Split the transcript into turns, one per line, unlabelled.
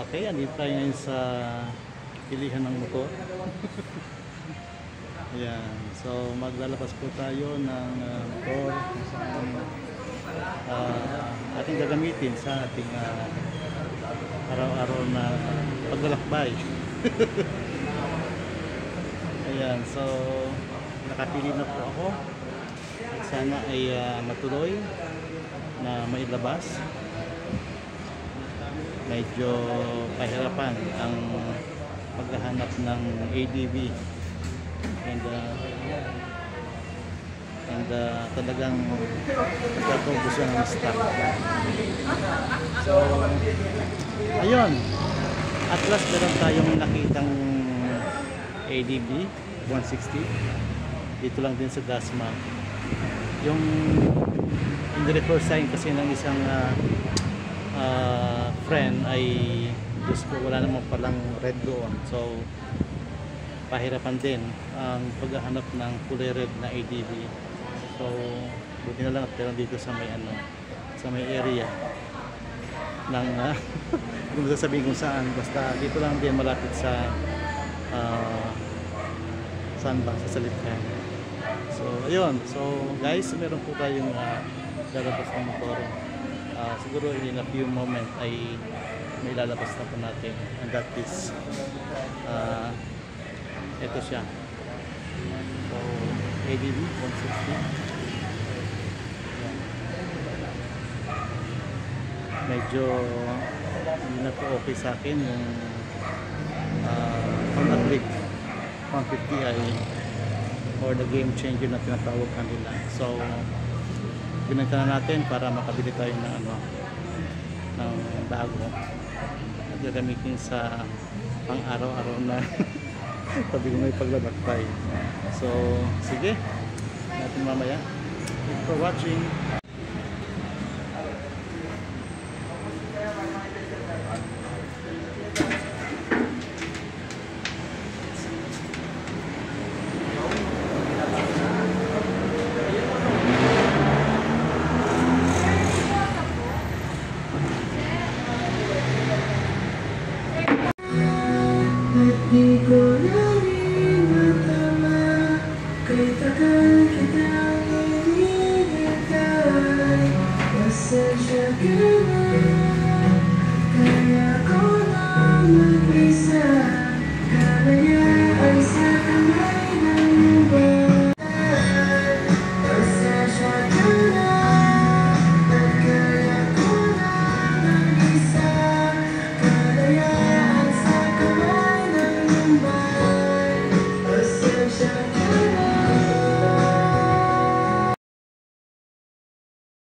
Okay, andito tayo ngayon sa pilihan ng motor. Ayan, so maglalabas po tayo ng motor kung saan ating gagamitin sa ating araw-araw na paglalakbay. Ayan, so nakapili na po ako. Sana ay matuloy na mailabas. Medyo pahirapan ang paghahanap ng ADV and talagang nagkakaubusan ng stock. So ayun, at last meron tayong nakitang ADV 160 dito lang din sa Dasma. Yung in-refer sign kasi ng isang friend ay Diyos ko, wala naman palang red doon, so pahirapan din ang paghahanap ng kulay red na ADV. So buti na lang at meron dito sa may sa may area ng kung sasabihin kung saan, basta dito lang din malapit sa saan ba, sa Salitkan. So ayun, so guys, meron po tayong lalabas ng motor. Siguro in a few moment ay may lalabas na po natin, and that is ito siya. So ADV 160. Medyo hindi na po okay sa akin yung Honda Click 150i or the game changer na tinatawag kanila. So binenta na natin para makabili tayo ng ng bago at gagamitin sa pang araw-araw na tabi ko may paglalakbay. So sige, natin mamaya. Thanks for watching.